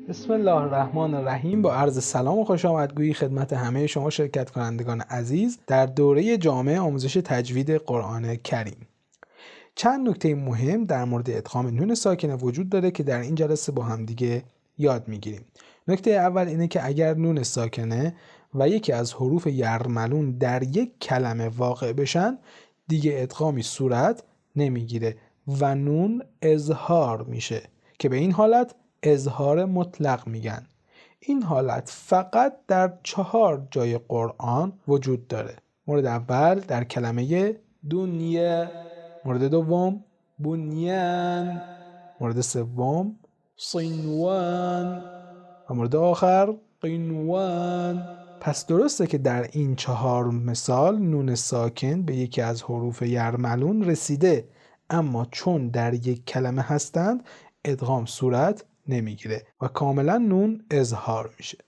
بسم الله الرحمن الرحیم. با عرض سلام و خوش آمدگویی خدمت همه شما شرکت کنندگان عزیز در دوره جامع آموزش تجوید قرآن کریم. چند نکته مهم در مورد ادغام نون ساکنه وجود داره که در این جلسه با هم دیگه یاد میگیریم. نکته اول اینه که اگر نون ساکنه و یکی از حروف یرملون در یک کلمه واقع بشن دیگه ادغامی صورت نمیگیره و نون اظهار میشه که به این حالت اظهار مطلق میگن. این حالت فقط در 4 جای قرآن وجود داره. مورد اول در کلمه دنیا، مورد دوم بنیان، مورد سوم صنوان و مورد آخر قنوان. پس درسته که در این 4 مثال نون ساکن به یکی از حروف یرملون رسیده، اما چون در یک کلمه هستند ادغام صورت نمیگیره و کاملا نون اظهار میشه.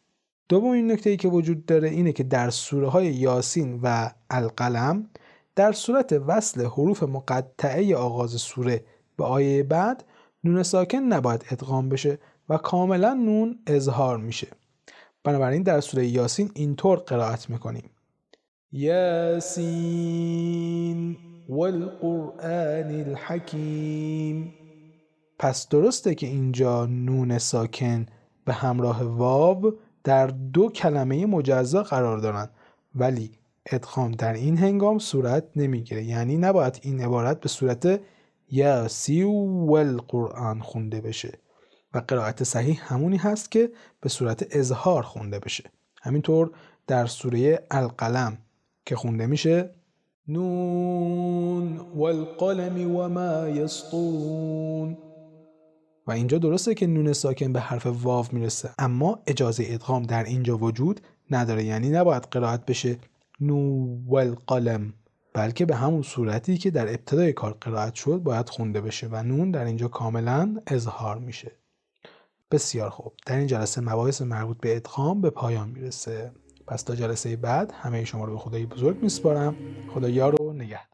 دومین نکته‌ای که وجود داره اینه که در سوره های یاسین و القلم در صورت وصل حروف مقطعه آغاز سوره به آیه بعد نون ساکن نباید ادغام بشه و کاملا نون اظهار میشه. بنابراین در سوره یاسین اینطور قرائت میکنیم: یاسین والقرآن الحکیم. پس درسته که اینجا نون ساکن به همراه واو در 2 کلمه مجزا قرار دارن، ولی ادغام در این هنگام صورت نمیگیره، یعنی نباید این عبارت به صورت یاسی والقرآن خونده بشه و قرائت صحیح همونی هست که به صورت اظهار خونده بشه. همینطور در سوره القلم که خونده میشه نون والقلم وما یسطرون. و اینجا درسته که نون ساکن به حرف واو میرسه، اما اجازه ادغام در اینجا وجود نداره، یعنی نباید قرائت بشه نو والقلم، بلکه به همون صورتی که در ابتدای کار قرائت شد باید خونده بشه و نون در اینجا کاملا اظهار میشه. بسیار خوب، در این جلسه مباحث مربوط به ادغام به پایان میرسه. پس تا جلسه بعد همه شما رو به خدای بزرگ میسپارم. خدا یار و نگهدار.